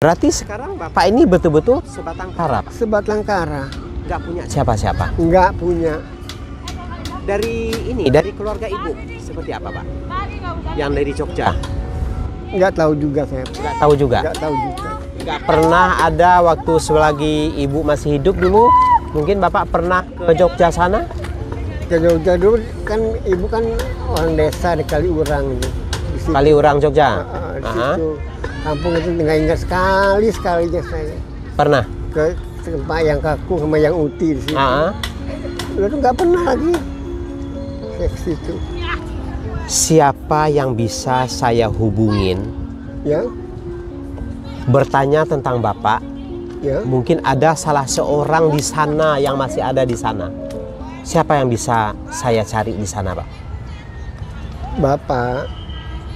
Berarti sekarang Bapak ini betul-betul sebatang kara, Pak? Sebatang kara. Nggak punya siapa-siapa? Nggak punya. Dari keluarga Ibu, seperti apa, Pak? Yang dari Jogja? Nggak tahu juga saya. Nggak tahu juga? Nggak tahu juga. Nggak pernah ada waktu selagi Ibu masih hidup dulu, mungkin Bapak pernah ke Jogja sana? Ke Jogja dulu kan Ibu kan orang desa di Kaliurang. Di situ. Kaliurang, Jogja? Di situ. Kampung itu nggak ingat sekalinya saya. Pernah? Ke tempat yang kaku sama yang uti di situ. Lalu nggak pernah lagi ke situ. Siapa yang bisa saya hubungin? Ya? Bertanya tentang Bapak. Ya? Mungkin ada salah seorang di sana yang masih ada di sana. Siapa yang bisa saya cari di sana, Pak? Bapak,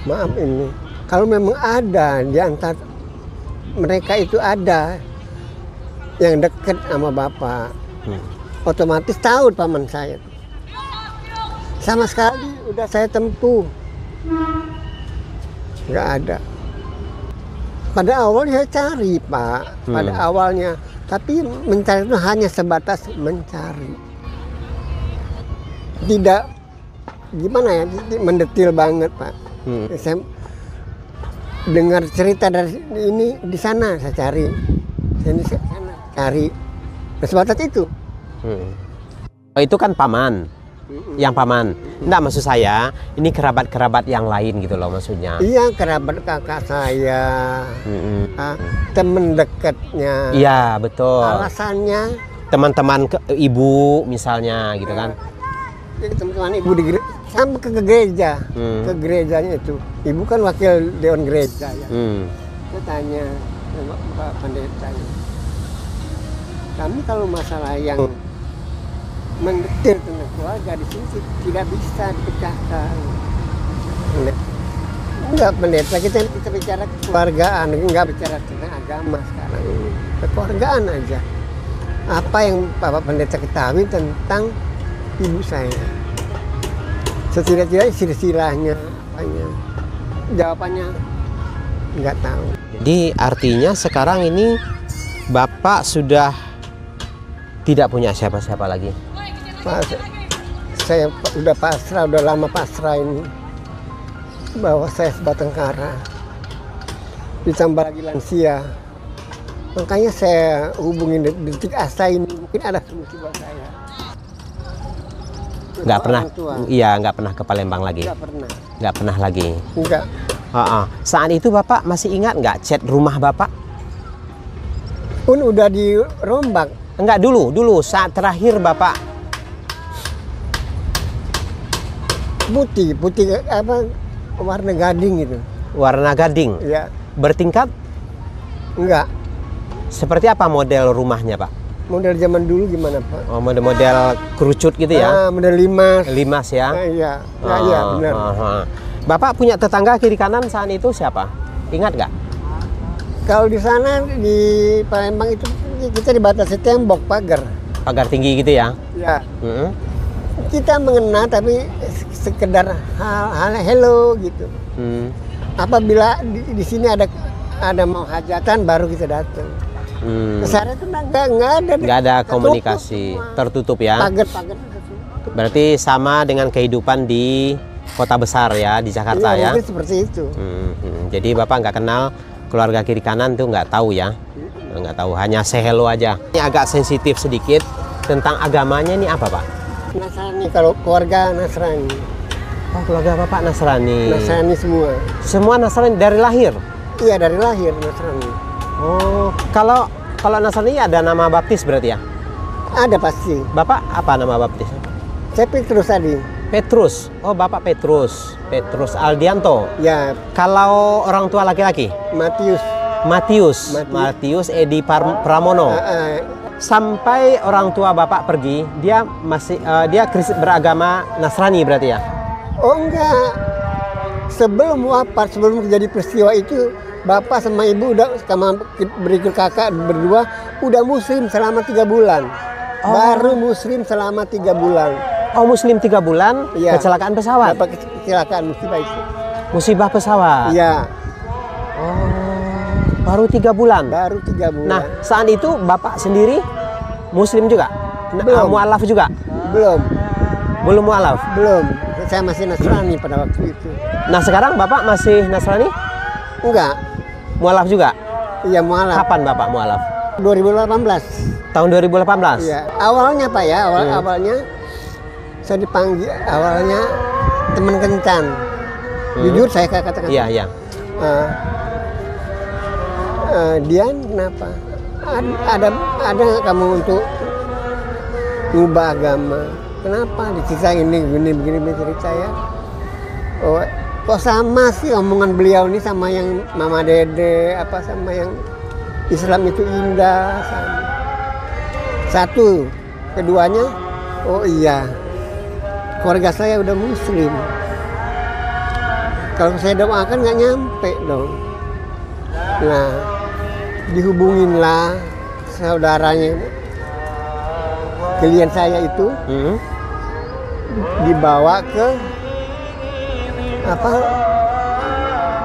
maaf ini. Kalau memang ada di antara mereka itu ada yang dekat sama Bapak, otomatis tahu paman saya. Sama sekali udah saya tempuh, nggak ada. Pada awalnya saya cari, Pak. Pada awalnya, tapi mencari itu hanya sebatas mencari. Tidak gimana ya, mendetil banget, Pak. Saya dengar cerita dari ini di sana saya cari, sini sana cari, sebatas itu. Oh, itu kan paman, yang paman. Enggak, maksud saya ini kerabat-kerabat yang lain gitu loh maksudnya. Iya, kerabat kakak saya, teman dekatnya. Iya, betul. Alasannya Teman-teman Ibu misalnya gitu kan. Teman-teman Ibu di gereja, sampai ke gereja, ke gerejanya itu. Ibu kan wakil dewan gereja ya. Saya tanya sama Pak Pendeta, kami kalau masalah yang mendetil tentang keluarga di sini tidak bisa dipecahkan. Enggak, Pendeta, kita bicara kekeluargaan, enggak bicara tentang agama sekarang ini. Kekeluargaan aja. Apa yang Bapak Pendeta ketahui tentang ibu saya? Setidak-tidaknya silsilahnya, apanya? Jawabannya nggak tahu. Jadi artinya sekarang ini Bapak sudah tidak punya siapa-siapa lagi? Pak, saya udah pasrah, udah lama pasrah ini. Bahwa saya sebatang kara. Ditambah lagi lansia. Makanya saya hubungin Detik Asa ini, mungkin ada solusi buat saya. Nggak pernah, iya nggak pernah ke Palembang lagi? Nggak pernah lagi? Enggak. Saat itu Bapak masih ingat nggak chat rumah Bapak? Pun udah dirombak. Enggak, dulu saat terakhir Bapak. Putih apa, warna gading itu. Warna gading? Ya. Bertingkat? Enggak. Seperti apa model rumahnya, Pak? Model zaman dulu gimana, Pak? Oh, model kerucut gitu ya? Model limas. Limas ya? Iya, iya benar. Bapak punya tetangga kiri kanan saat itu siapa? Ingat nggak? Kalau di sana di Palembang itu kita dibatasi tembok, pagar. Pagar tinggi gitu ya? Ya. Kita mengenal tapi sekedar hal hello gitu. Apabila di sini ada mau hajatan baru kita datang. Kesana itu nggak ada komunikasi, tertutup ya. Pagar berarti sama dengan kehidupan di kota besar ya, di Jakarta ya. Mungkin seperti itu. Jadi Bapak nggak kenal keluarga kiri kanan tuh, nggak tahu ya, nggak tahu, hanya say hello aja. Ini agak sensitif sedikit tentang agamanya, ini apa Pak? Nasrani, kalau keluarga Nasrani. Oh, keluarga Bapak Nasrani. Nasrani semua. Semua Nasrani dari lahir? Iya, dari lahir Nasrani. Oh, kalau Nasrani ada nama baptis berarti ya? Ada pasti. Bapak apa nama baptis? Saya Petrus tadi. Petrus. Oh, Bapak Petrus. Petrus Aldianto. Ya. Kalau orang tua laki-laki? Matius Edi Pramono. Sampai orang tua Bapak pergi, dia masih beragama Nasrani berarti ya? Oh enggak. Sebelum wafat, sebelum terjadi peristiwa itu, Bapak sama Ibu udah sama berikut kakak berdua udah Muslim selama 3 bulan. Baru Muslim selama 3 bulan. Oh, Muslim 3 bulan? Iya. Kecelakaan pesawat? Kecelakaan musibah itu. Musibah pesawat? Iya. Oh. Baru 3 bulan. Baru 3 bulan. Nah, saat itu Bapak sendiri Muslim juga? Belum. Mualaf juga? Belum. Belum mualaf? Belum. Saya masih Nasrani pada waktu itu. Nah, sekarang Bapak masih Nasrani? Enggak. Mualaf juga? Iya, mualaf. Kapan Bapak mualaf? 2018. Tahun 2018? Iya. Awalnya Pak ya, awalnya saya dipanggil, awalnya teman kencan. Jujur saya katakan. Iya, iya. Dian, kenapa? Ada nggak kamu untuk ngubah agama? Kenapa? Dicerita ini, begini cerita ya. Oh, kok sama sih omongan beliau ini sama yang Mama Dede, apa sama yang Islam itu indah. Sama. Satu, keduanya, oh iya, keluarga saya udah Muslim. Kalau saya doakan nggak nyampe dong. Nah, dihubunginlah saudaranya klien saya itu, dibawa ke apa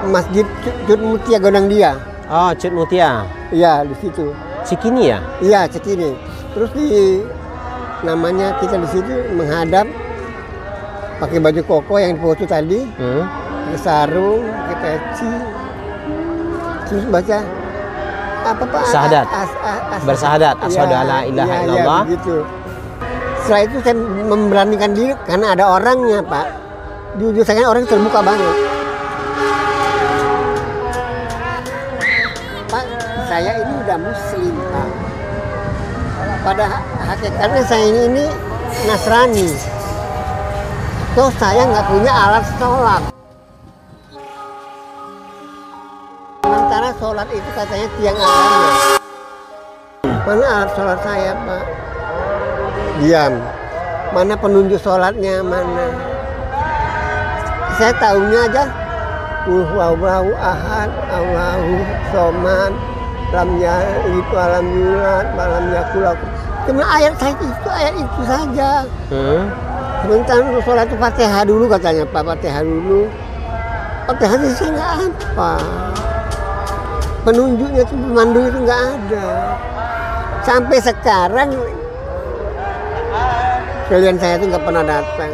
Masjid Cut Mutia Gondang Dia. Oh, Cut Mutia. Iya, di situ. Cikini ya? Iya, Cikini. Terus namanya kita di situ menghadap pakai baju koko yang foto tadi, pakai sarung, pakai peci, terus baca apa Pak? Syahadat. Bersahadat. Asyhadu alla ilaha illallah. Begitu. Setelah itu saya memberanikan diri karena ada orangnya Pak. Jujur saya orang terbuka banget. Pak, saya ini udah Muslim Pak. Pada hakikatnya saya ini Nasrani. Toh saya nggak punya alat sholat. Sementara sholat itu katanya tiang agama. Mana alat sholat saya Pak? Diam. Mana penunjuk sholatnya, mana? Saya tahunya aja. Allahu ahad, Allahu somad, lam yalid wa lam yulad wa lam yakul lahu. Cuma ayat itu saja. Sementara untuk sholat itu Fatihah dulu katanya Pak, Fatihah dulu. Fatihah itu saya nggak apa. Penunjuknya itu, pemandu itu nggak ada. Sampai sekarang klien saya itu nggak pernah datang.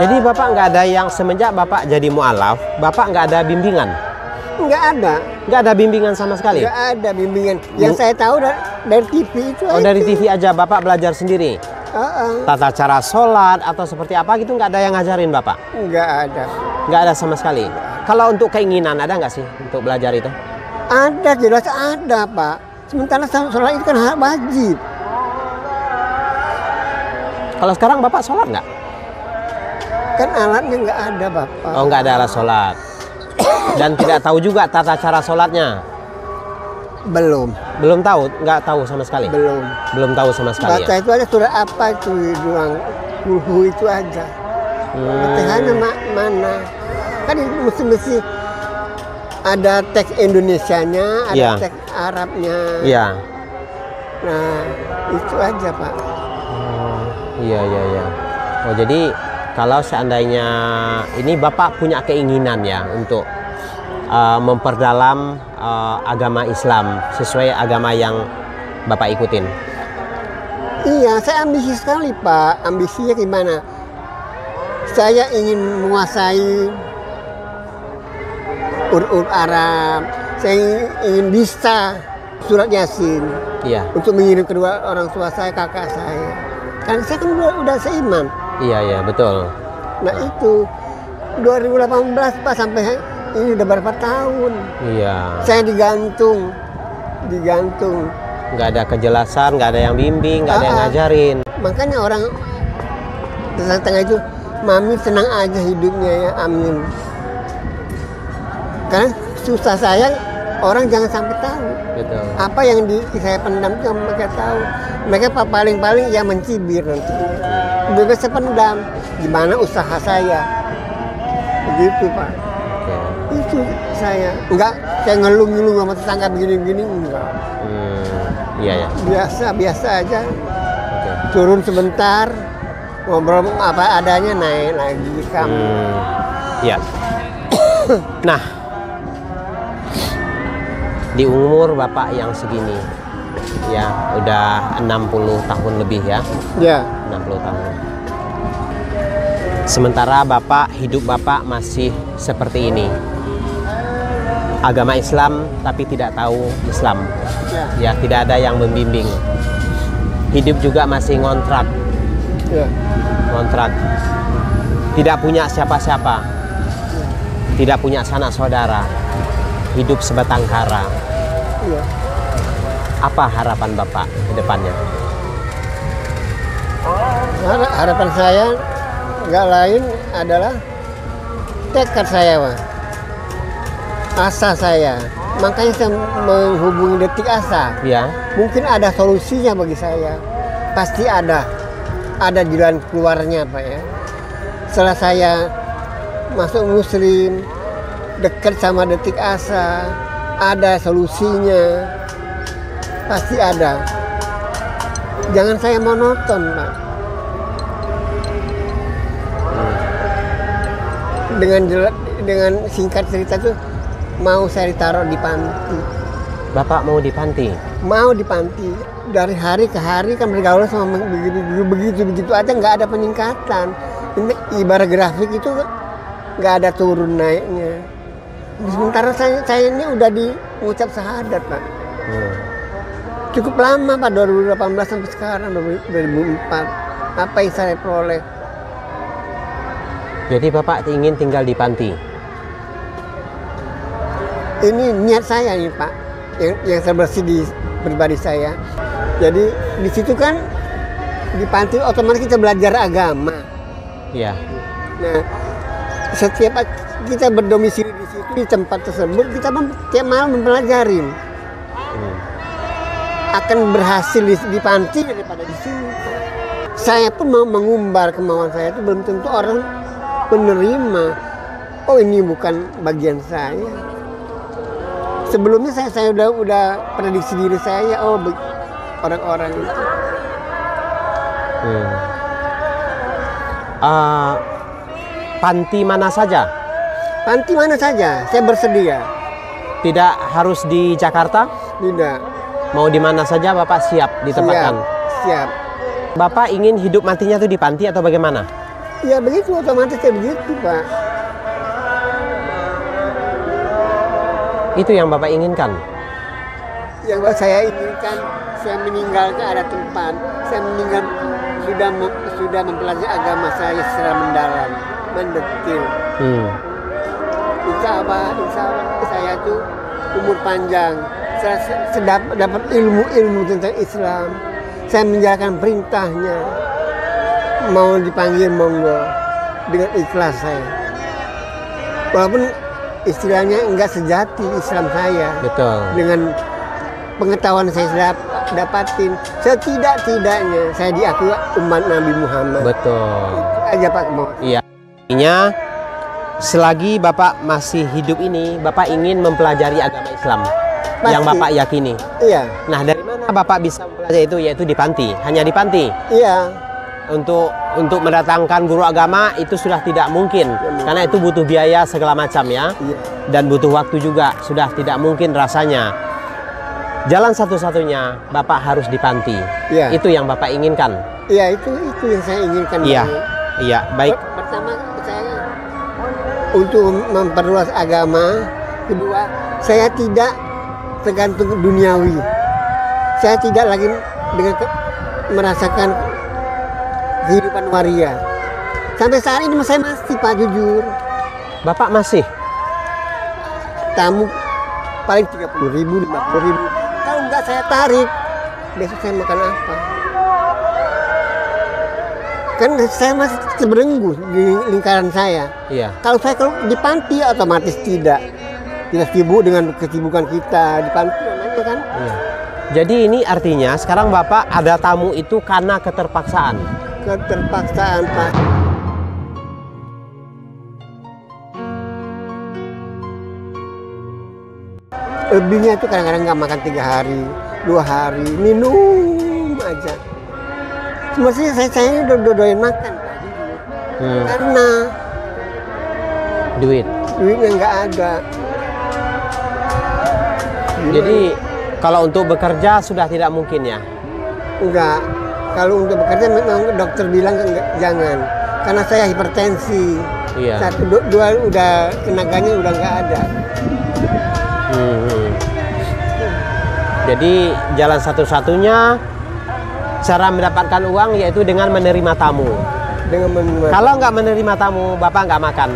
Jadi Bapak nggak ada yang semenjak Bapak jadi mualaf, Bapak nggak ada bimbingan? Nggak ada. Nggak ada bimbingan sama sekali? Nggak ada bimbingan. Yang saya tahu dari TV itu aja. Oh, dari TV aja Bapak belajar sendiri? Tata cara sholat atau seperti apa gitu nggak ada yang ngajarin Bapak? Nggak ada. Nggak ada sama sekali? Kalau untuk keinginan ada nggak sih untuk belajar itu? Ada, jelas ada Pak. Sementara sholat itu kan hak wajib. Kalau sekarang Bapak sholat nggak? Kan alatnya nggak ada Bapak. Oh, nggak ada alat sholat. Dan tidak tahu juga tata cara sholatnya? Belum. Belum tahu? Nggak tahu sama sekali? Belum. Belum tahu sama sekali. Baca ya? Itu aja surah apa itu doang. Kulhu itu aja. Fatihahnya mana? Kan itu mesti ada teks Indonesianya, ada teks Arabnya. Iya. Nah, itu aja Pak. Iya. Oh, jadi kalau seandainya ini Bapak punya keinginan ya untuk memperdalam agama Islam sesuai agama yang Bapak ikutin. Iya, saya ambisi sekali Pak. Ambisinya gimana? Saya ingin menguasai urut Arab. Saya ingin bisa surat Yasin. Iya. Untuk mengirim kedua orang tua saya, kakak saya. Kan saya kan udah seiman. Iya, betul. Nah itu 2018 Pak, sampai ini udah berapa tahun. Iya. Saya digantung. Nggak ada kejelasan, nggak ada yang bimbing, nggak ada yang ngajarin. Makanya orang tengah-tengah itu, Mami senang aja hidupnya ya, amin. Karena susah saya, orang jangan sampai tahu. Betul. Apa yang saya pendam itu mereka tahu. Mereka paling-paling ya mencibir nanti. Bebas saya pendam. Gimana usaha saya? Begitu Pak. Itu saya. Enggak, saya ngeluh-ngeluh sama tetangga begini-begini, enggak. Iya. Biasa aja. Turun sebentar, ngobrol apa adanya, naik lagi kamu. Iya. Nah, di umur Bapak yang segini, ya udah 60 tahun lebih ya, Ya, 60 tahun. Sementara hidup Bapak masih seperti ini. Agama Islam tapi tidak tahu Islam. ya, Ya, tidak ada yang membimbing. Hidup juga masih ngontrak. ya, Ngontrak. Tidak punya siapa-siapa. Tidak punya sanak saudara. Hidup sebatang kara. ya. Apa harapan Bapak ke depannya? Harapan saya nggak lain adalah tekad saya, Pak. Asa saya. Makanya saya menghubungi Detik Asa. Ya, Mungkin ada solusinya bagi saya. Pasti ada. Ada jalan keluarnya, Pak ya. Setelah saya masuk Muslim, dekat sama Detik Asa, ada solusinya. Pasti ada. Jangan saya monoton, Pak. Dengan singkat cerita tuh, mau saya ditaruh di panti. Bapak mau di panti? Mau di panti. Dari hari ke hari kan bergaul sama begitu aja, nggak ada peningkatan. Ini ibarat grafik itu nggak ada turun naiknya. Sementara saya ini udah diucap syahadat, Pak. Cukup lama, Pak, 2018 sampai sekarang 2004. Apa yang saya peroleh? Jadi Bapak ingin tinggal di panti? Ini niat saya ini, Pak, yang terbersih di pribadi saya. Jadi di situ kan di panti otomatis kita belajar agama. Iya. Nah, setiap kita berdomisili di situ di tempat tersebut, kita tiap malam mempelajari. Akan berhasil di panti daripada di sini. Saya pun mau mengumbar kemauan saya itu belum tentu orang penerima. Oh, ini bukan bagian saya. Sebelumnya saya udah prediksi diri saya, oh orang-orang itu. Panti mana saja? Panti mana saja, saya bersedia. Tidak harus di Jakarta? Tidak. Mau di mana saja Bapak siap ditempatkan? Siap. Bapak ingin hidup matinya tuh di panti atau bagaimana? Ya begitu, otomatis kayak begitu, Pak. Itu yang Bapak inginkan? Yang saya inginkan, saya meninggal ke ada tempat. Saya meninggal sudah mempelajari agama saya secara mendalam, mendetil. Insya Allah saya tuh umur panjang. Saya dapat ilmu tentang Islam. Saya menjalankan perintahnya. Mau dipanggil monggo dengan ikhlas saya. Walaupun istilahnya enggak sejati Islam saya. Betul. Dengan pengetahuan saya dapatin, setidak-tidaknya saya diakui umat Nabi Muhammad. Betul. Itu aja, Pak. Iya. Artinya selagi Bapak masih hidup ini, Bapak ingin mempelajari agama Islam. Pasti. Yang Bapak yakini. Iya. Nah, dari mana Bapak bisa mempelajari itu? Yaitu di panti. Hanya di panti. Iya. Untuk mendatangkan guru agama itu sudah tidak mungkin. Karena itu butuh biaya segala macam ya. Iya. Dan butuh waktu juga. Sudah tidak mungkin rasanya. Jalan satu-satunya Bapak harus di panti. Iya. Itu yang Bapak inginkan. Iya, itu yang saya inginkan. Iya. Iya, baik. Pertama saya untuk memperluas agama. Kedua, saya tidak tergantung duniawi. Saya tidak lagi merasakan kehidupan waria. Sampai saat ini saya masih, Pak, jujur. Bapak masih? Tamu paling 30.000, 50.000. Kalau enggak saya tarik, besok saya makan apa? Kan saya masih terbelenggu di lingkaran saya. Iya. Kalau saya di panti otomatis tidak sibuk dengan kesibukan kita di panti namanya kan. Iya. Jadi ini artinya sekarang Bapak ada tamu itu karena keterpaksaan. Keterpaksaan, Pak. Lebihnya itu kadang-kadang nggak makan 3 hari, 2 hari, minum aja. Semestinya saya udah doyan makan, karena duitnya nggak ada. Jadi kalau untuk bekerja sudah tidak mungkin ya? Enggak. Kalau untuk bekerja memang dokter bilang jangan. Karena saya hipertensi. Iya. Satu, dua udah tenaganya udah nggak ada. Jadi jalan satu-satunya cara mendapatkan uang yaitu dengan menerima tamu. Dengan menerima. Kalau nggak menerima tamu, Bapak nggak makan.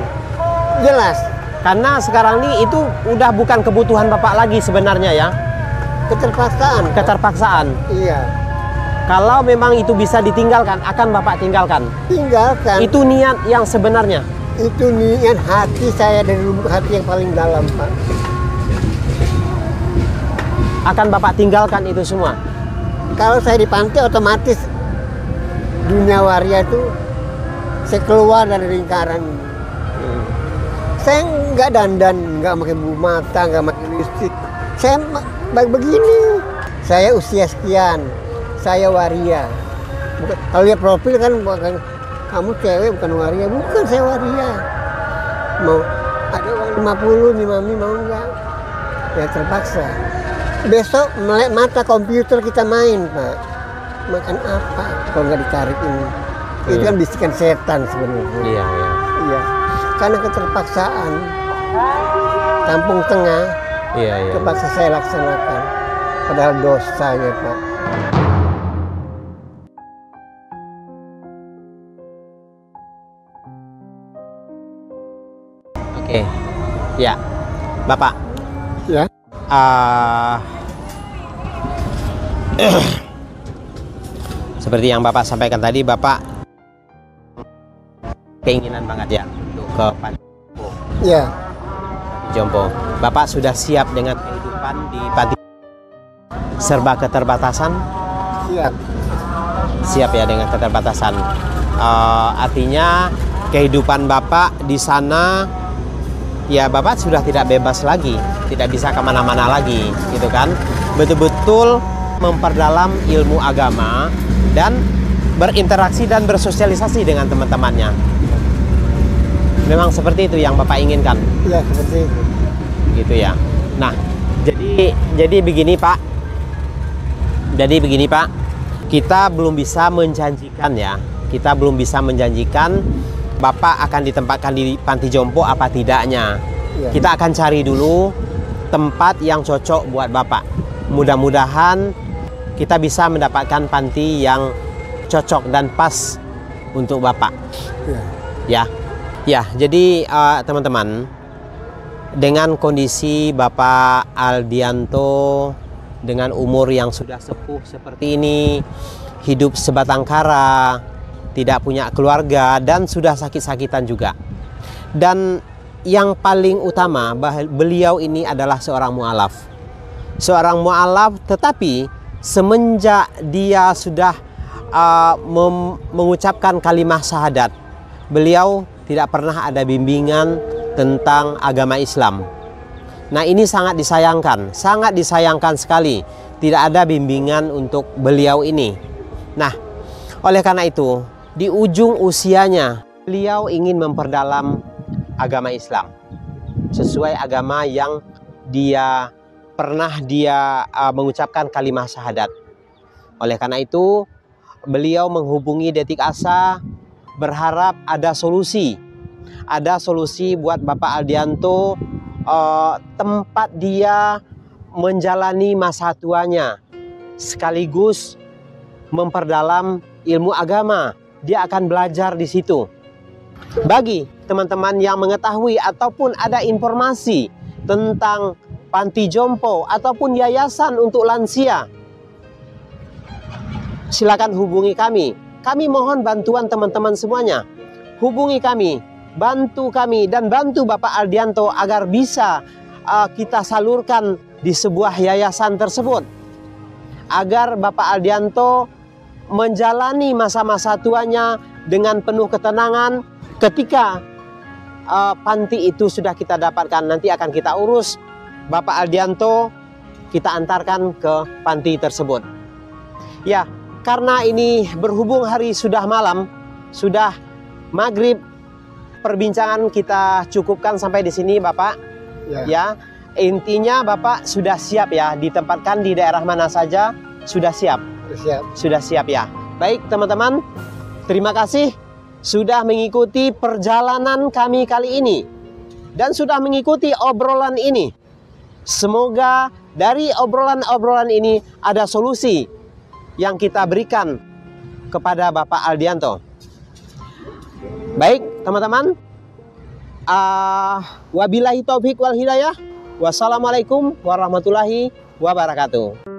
Jelas. Karena sekarang ini itu udah bukan kebutuhan Bapak lagi sebenarnya ya. Keterpaksaan. Keterpaksaan. Iya. Kalau memang itu bisa ditinggalkan, akan Bapak tinggalkan. Tinggalkan. Itu niat yang sebenarnya. Itu niat hati saya dari lubuk hati yang paling dalam, Pak. Akan Bapak tinggalkan itu semua. Kalau saya di pantai otomatis dunia waria itu saya keluar dari lingkaran. Saya nggak dandan, nggak pakai bulu mata, nggak pakai lipstik. Saya begini. Saya usia sekian, saya waria. Bukan, kalau lihat profil kan bukan kamu cewek bukan waria, bukan saya waria. Mau ada uang 50 nih mami mau nggak? Ya terpaksa. Besok melek mata komputer kita main, Pak. Makan apa kalau nggak ditarik ini? Itu kan bisikan setan sebenarnya. Iya, iya. Iya. Karena keterpaksaan. Kampung Tengah. Iya, iya. Terpaksa saya laksanakan. Padahal dosanya, Pak. Oke. Ya. Bapak. Ya. Seperti yang Bapak sampaikan tadi, Bapak keinginan banget ya untuk ke Panti Ya. Jompo. Bapak sudah siap dengan kehidupan di Panti serba keterbatasan? Siap. Siap ya dengan keterbatasan. Artinya kehidupan Bapak di sana ya Bapak sudah tidak bebas lagi, tidak bisa kemana-mana lagi, gitu kan? Betul-betul memperdalam ilmu agama dan berinteraksi dan bersosialisasi dengan teman-temannya. Memang seperti itu yang Bapak inginkan. Ya seperti itu. Gitu ya. Nah, jadi begini Pak. Jadi begini Pak. Kita belum bisa menjanjikan ya. Kita belum bisa menjanjikan Bapak akan ditempatkan di Panti Jompo apa tidaknya. Ya. Kita akan cari dulu tempat yang cocok buat Bapak. Mudah-mudahan kita bisa mendapatkan panti yang cocok dan pas untuk Bapak. Ya. Ya, jadi teman-teman, dengan kondisi Bapak Aldianto dengan umur yang sudah sepuh seperti ini, hidup sebatang kara, tidak punya keluarga dan sudah sakit-sakitan juga. Dan yang paling utama, beliau ini adalah seorang mu'alaf. Seorang mu'alaf, tetapi semenjak dia sudah mengucapkan kalimah syahadat, beliau tidak pernah ada bimbingan tentang agama Islam. Nah, ini sangat disayangkan sekali. Tidak ada bimbingan untuk beliau ini. Nah, oleh karena itu, di ujung usianya, beliau ingin memperdalam agama Islam sesuai agama yang pernah dia mengucapkan kalimah syahadat. Oleh karena itu, beliau menghubungi Detik Asa berharap ada solusi buat Bapak Aldianto, tempat dia menjalani masa tuanya sekaligus memperdalam ilmu agama. Dia akan belajar di situ. Bagi teman-teman yang mengetahui ataupun ada informasi tentang Panti Jompo ataupun yayasan untuk lansia, silakan hubungi kami. Kami mohon bantuan teman-teman semuanya. Hubungi kami, bantu kami dan bantu Bapak Aldianto agar bisa kita salurkan di sebuah yayasan tersebut. Agar Bapak Aldianto menjalani masa-masa tuanya dengan penuh ketenangan. Ketika panti itu sudah kita dapatkan, nanti akan kita urus Bapak Aldianto, kita antarkan ke panti tersebut. Ya, karena ini berhubung hari sudah malam, sudah maghrib, perbincangan kita cukupkan sampai di sini Bapak. Ya, Intinya Bapak sudah siap ya, ditempatkan di daerah mana saja sudah siap. Sudah siap ya. Baik teman-teman, terima kasih sudah mengikuti perjalanan kami kali ini dan sudah mengikuti obrolan ini. Semoga dari obrolan-obrolan ini ada solusi yang kita berikan kepada Bapak Aldianto. Baik teman-teman, wabillahi taufik wal hidayah. Wassalamualaikum warahmatullahi wabarakatuh.